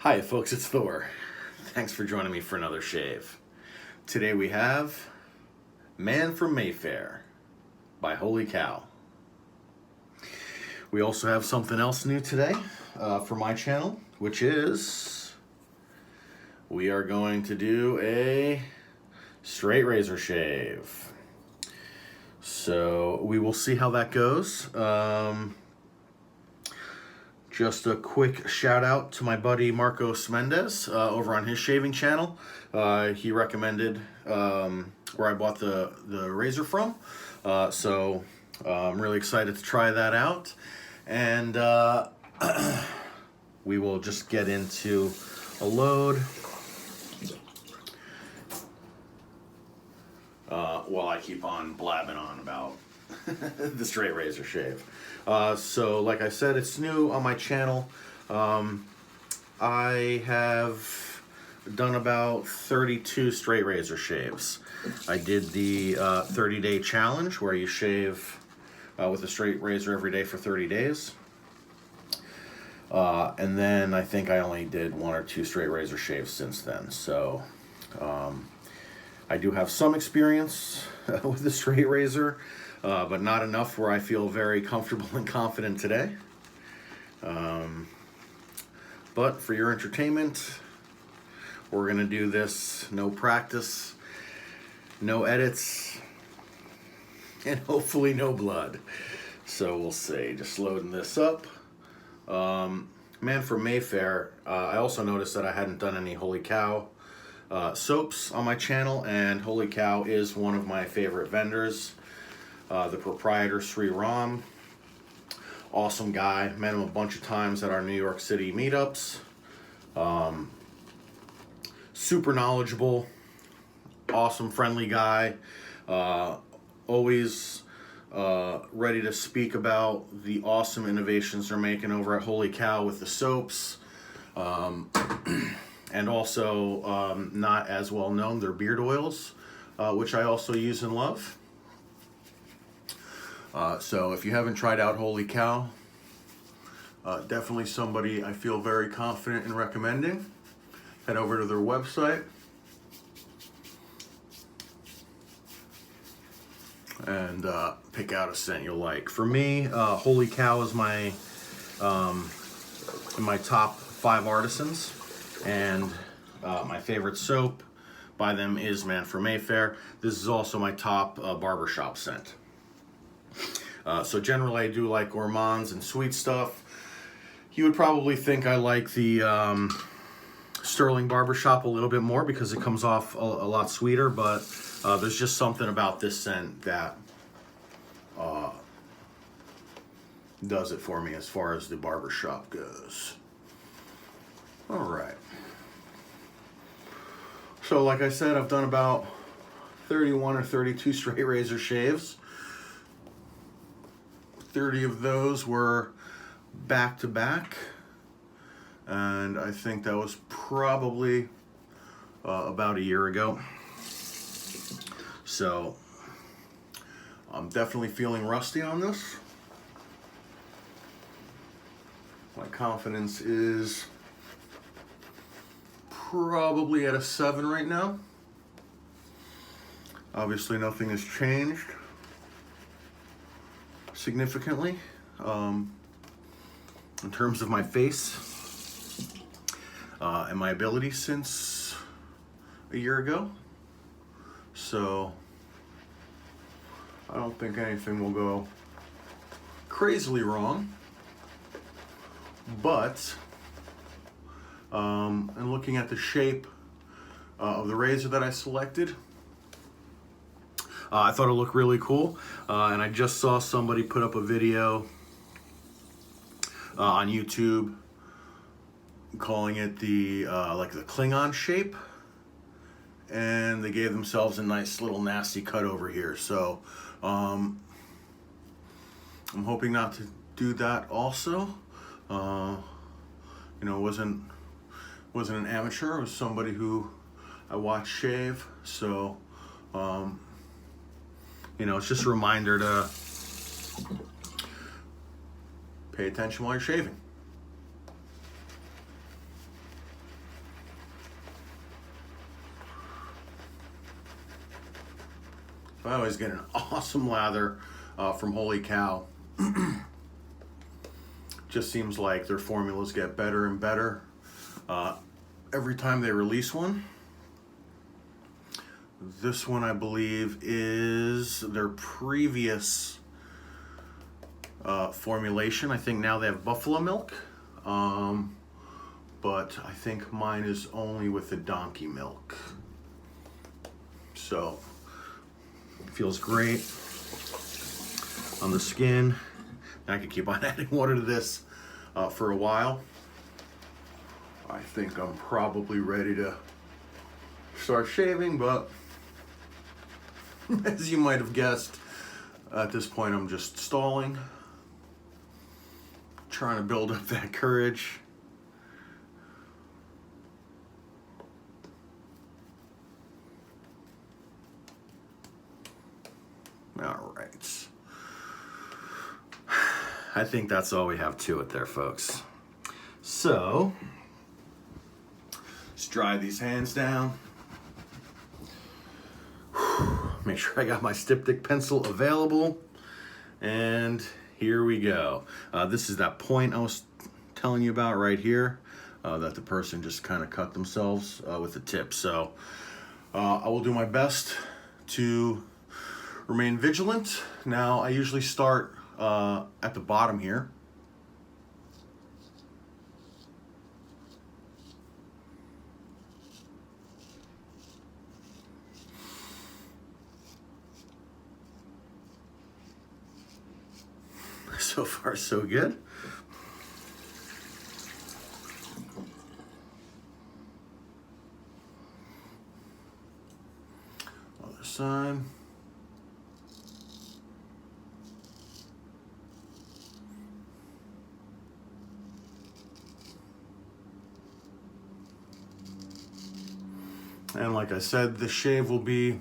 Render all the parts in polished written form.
Hi folks, it's Thor. Thanks for joining me for another shave. Today we have Man from Mayfair by Wholly Kaw. We also have something else new today for my channel, which is we are going to do a straight razor shave. So we will see how that goes. Just a quick shout out to my buddy Marcos Mendez over on his shaving channel. He recommended where I bought the razor from. So I'm really excited to try that out. And we will just get into a load while I keep on blabbing on about the straight razor shave. So like I said, it's new on my channel. I have done about 32 straight razor shaves. I did the 30-day challenge where you shave with a straight razor every day for 30 days. And then I think I only did 1 or 2 straight razor shaves since then. So I do have some experience with the straight razor, but not enough where I feel very comfortable and confident today. But for your entertainment, we're gonna do this, no practice, no edits, and hopefully no blood. So we'll see, just loading this up. Man from Mayfair, I also noticed that I hadn't done any Wholly Kaw soaps on my channel, and Wholly Kaw is one of my favorite vendors. The proprietor, Sri Ram, awesome guy. Met him a bunch of times at our New York City meetups. Super knowledgeable, awesome, friendly guy. Always ready to speak about the awesome innovations they're making over at Wholly Kaw with the soaps. And also, not as well known, their beard oils, which I also use and love. So if you haven't tried out Wholly Kaw, definitely somebody I feel very confident in recommending. Head over to their website and pick out a scent you'll like. For me, Wholly Kaw is my in my top 5 artisans, and my favorite soap by them is Man from Mayfair. This is also my top barbershop scent. So generally I do like gourmands and sweet stuff. You would probably think I like the Sterling Barbershop a little bit more because it comes off a lot sweeter, but there's just something about this scent that does it for me as far as the barbershop goes. All right. So like I said, I've done about 31 or 32 straight razor shaves. 30 of those were back to back, and I think that was probably about a year ago. So I'm definitely feeling rusty on this. My confidence is probably at a 7 right now. Obviously nothing has changed significantly in terms of my face and my ability since a year ago. So I don't think anything will go crazily wrong, but and looking at the shape of the razor that I selected, I thought it looked really cool, and I just saw somebody put up a video on YouTube calling it the like the Klingon shape, and they gave themselves a nice little nasty cut over here. So I'm hoping not to do that also. You know, wasn't an amateur. It was somebody who I watched shave. So you know, it's just a reminder to pay attention while you're shaving. I always get an awesome lather from Wholly Kaw. Just seems like their formulas get better and better every time they release one. This one, I believe, is their previous formulation. I think now they have buffalo milk, but I think mine is only with the donkey milk. So, feels great on the skin. I could keep on adding water to this for a while. I think I'm probably ready to start shaving, but as you might have guessed, at this point I'm just stalling, trying to build up that courage. All right. I think that's all we have to it there, folks. So, let's dry these hands down. Make sure I got my styptic pencil available. And here we go. This is that point I was telling you about right here, that the person just kind of cut themselves with the tip. So I will do my best to remain vigilant. Now, I usually start at the bottom here. So far, so good. Other side. And like I said, the shave will be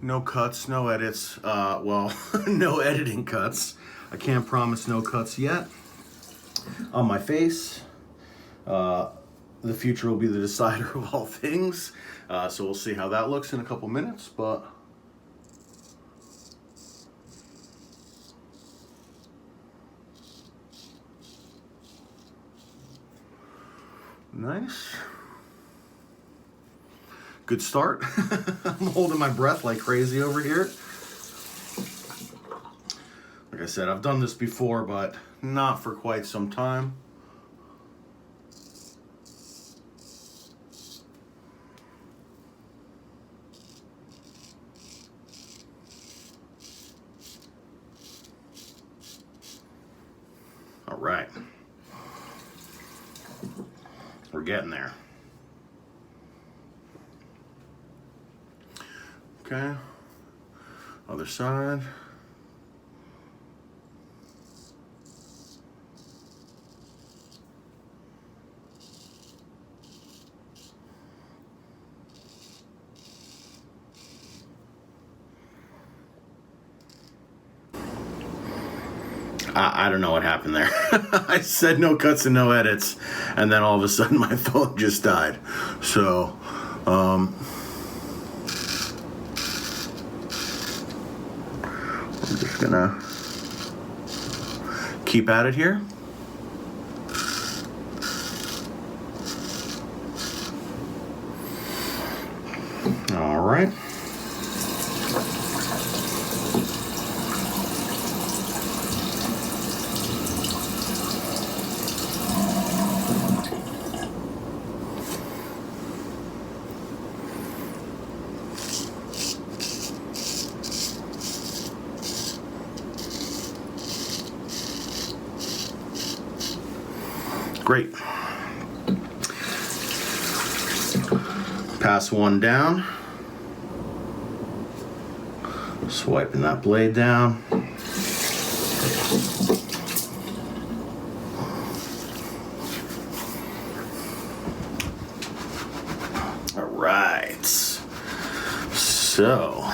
no cuts, no edits. Well, no editing cuts. I can't promise no cuts yet on my face. The future will be the decider of all things. So we'll see how that looks in a couple minutes, but nice. Good start. I'm holding my breath like crazy over here. Like I said, I've done this before, but not for quite some time. All right. We're getting there. Okay, other side. I don't know what happened there. I said no cuts and no edits, and then all of a sudden my phone just died. So, I'm just gonna keep at it here. All right. Great. Pass one down. Swiping that blade down. All right. So.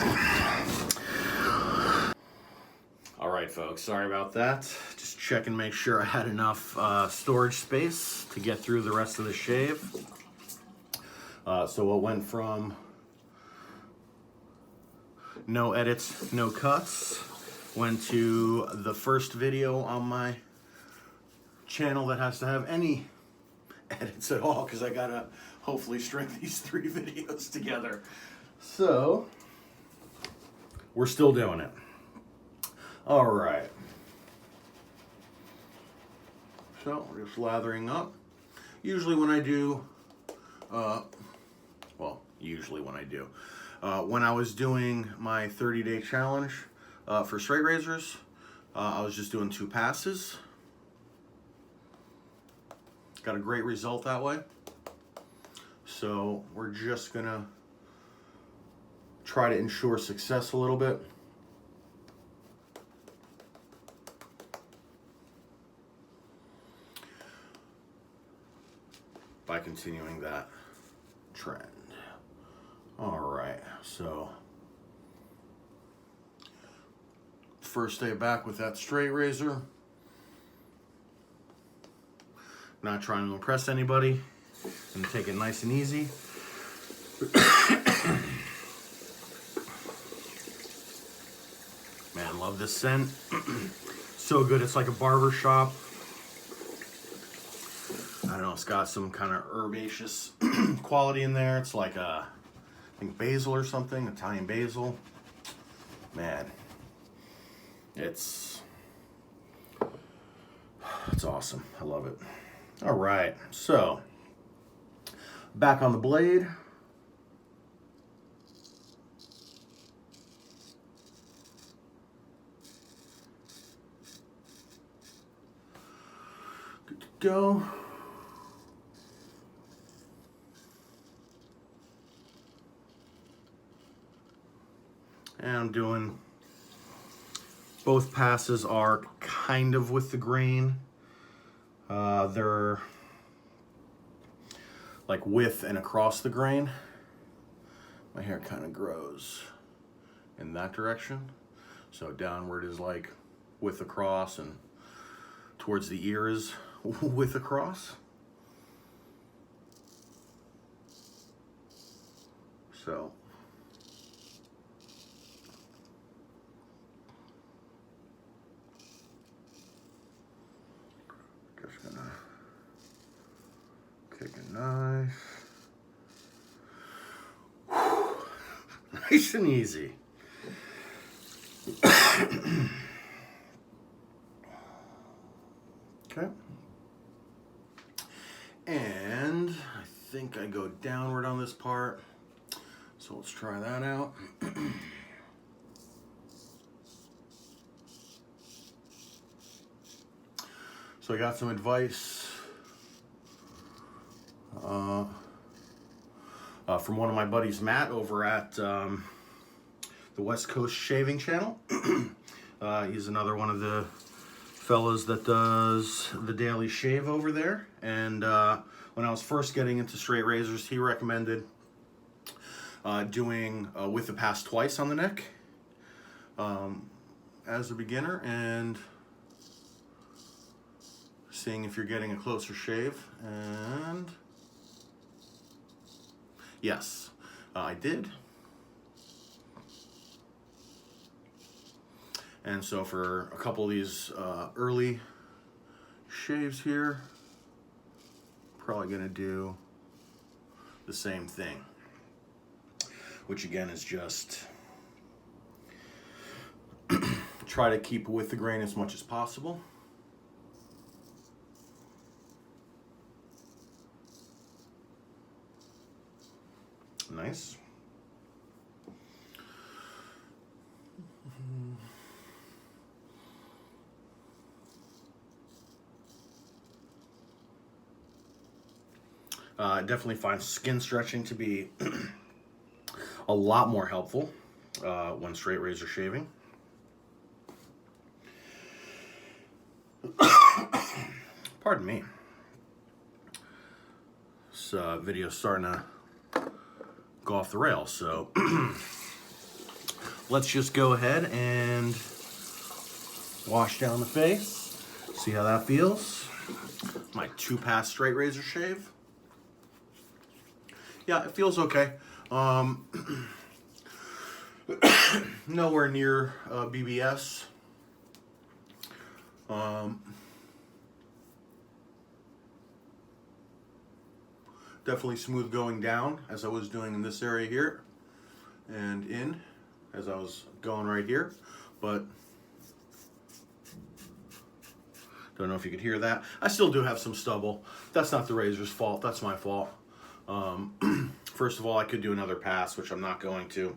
All right, folks. Sorry about that. Just check and make sure I had enough storage space to get through the rest of the shave. So it went from no edits, no cuts. Went to the first video on my channel that has to have any edits at all, because I gotta hopefully string these 3 videos together. So we're still doing it. All right. So we're just lathering up. Usually when I do, when I was doing my 30-day challenge for straight razors, I was just doing 2 passes. Got a great result that way. So we're just gonna try to ensure success a little bit. By continuing that trend. All right, so first day back with that straight razor. Not trying to impress anybody. Gonna take it nice and easy. Man, love this scent. So good, it's like a barber shop. I don't know, it's got some kind of herbaceous quality in there. It's like I think basil or something, Italian basil. Man, it's awesome. I love it. All right, so back on the blade. Good to go. And I'm doing, both passes are kind of with the grain. They're like with and across the grain. My hair kind of grows in that direction. So downward is like with across, and towards the ear is with across. So just gonna take a knife. Nice and easy. Okay. And I think I go downward on this part. So let's try that out. So I got some advice from one of my buddies, Matt, over at the West Coast Shaving Channel. He's another one of the fellas that does the daily shave over there. And when I was first getting into straight razors, he recommended doing with the pass twice on the neck as a beginner, and seeing if you're getting a closer shave. And yes, I did. And so for a couple of these early shaves here, probably gonna do the same thing, which again is just try to keep with the grain as much as possible. Nice. I definitely find skin stretching to be a lot more helpful when straight razor shaving. Pardon me. This video's starting to go off the rails, so let's just go ahead and wash down the face, see how that feels. My 2-pass straight razor shave. Yeah, it feels okay. nowhere near BBS. Definitely smooth going down as I was doing in this area here, and in as I was going right here, but don't know if you could hear that. I still do have some stubble. That's not the razor's fault, that's my fault. First of all, I could do another pass, which I'm not going to.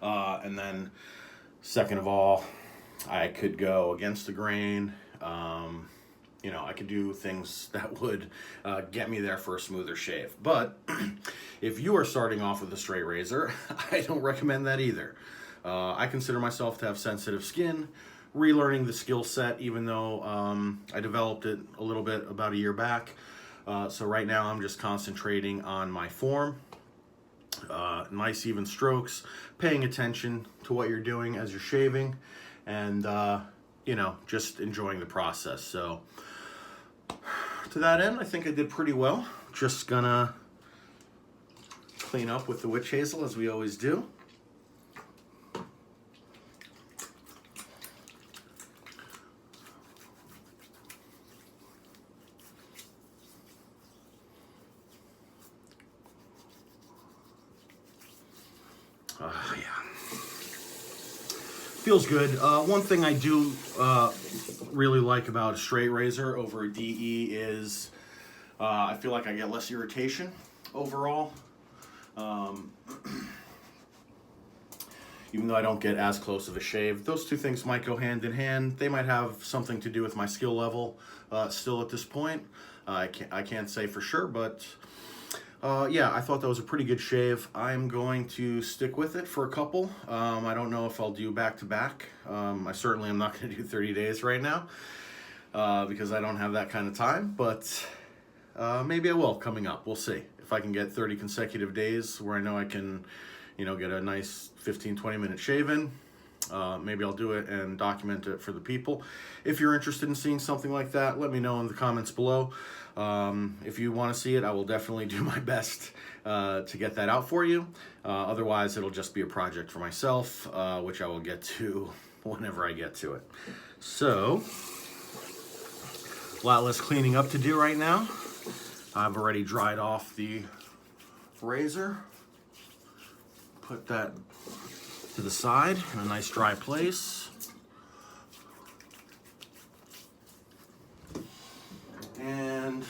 And then second of all, I could go against the grain. You know, I could do things that would get me there for a smoother shave. But if you are starting off with a straight razor, I don't recommend that either. I consider myself to have sensitive skin. Relearning the skill set, even though I developed it a little bit about a year back. So right now I'm just concentrating on my form. Nice even strokes, paying attention to what you're doing as you're shaving, and you know, just enjoying the process. So to that end, I think I did pretty well. Just gonna clean up with the witch hazel as we always do. Yeah, feels good. One thing I do really like about a straight razor over a DE is I feel like I get less irritation overall. Even though I don't get as close of a shave. Those two things might go hand in hand. They might have something to do with my skill level still at this point. I can't say for sure, but yeah, I thought that was a pretty good shave. I'm going to stick with it for a couple. I don't know if I'll do back-to-back. I certainly am not going to do 30 days right now because I don't have that kind of time, but maybe I will coming up. We'll see. If I can get 30 consecutive days where I know I can, you know, get a nice 15-20 minute shave in, maybe I'll do it and document it for the people. If you're interested in seeing something like that, let me know in the comments below. If you want to see it, I will definitely do my best to get that out for you. Otherwise, it'll just be a project for myself, which I will get to whenever I get to it. So, a lot less cleaning up to do right now. I've already dried off the razor. Put that to the side in a nice dry place. And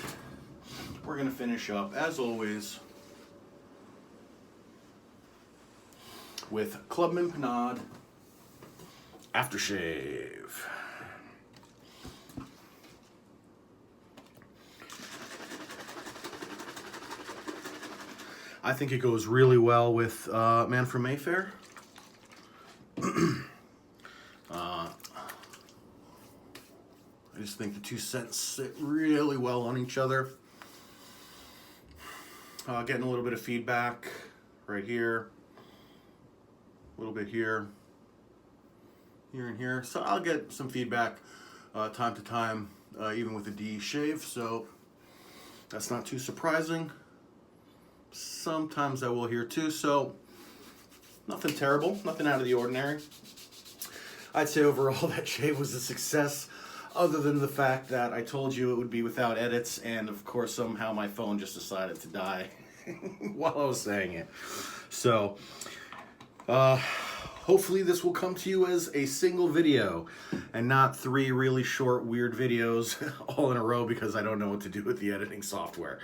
we're gonna finish up, as always, with Clubman Panade Aftershave. I think it goes really well with Man from Mayfair. I just think the two scents sit really well on each other. Getting a little bit of feedback right here, a little bit here, here and here. So I'll get some feedback time to time, even with the DE shave, so that's not too surprising. Sometimes I will hear too, so nothing terrible, nothing out of the ordinary. I'd say overall that shave was a success, other than the fact that I told you it would be without edits, and of course somehow my phone just decided to die while I was saying it. So, hopefully this will come to you as a single video, and not 3 really short, weird videos all in a row because I don't know what to do with the editing software.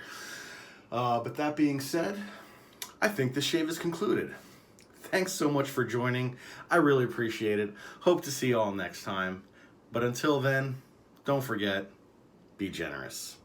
But that being said, I think this shave is concluded. Thanks so much for joining. I really appreciate it. Hope to see you all next time. But until then, don't forget, be generous.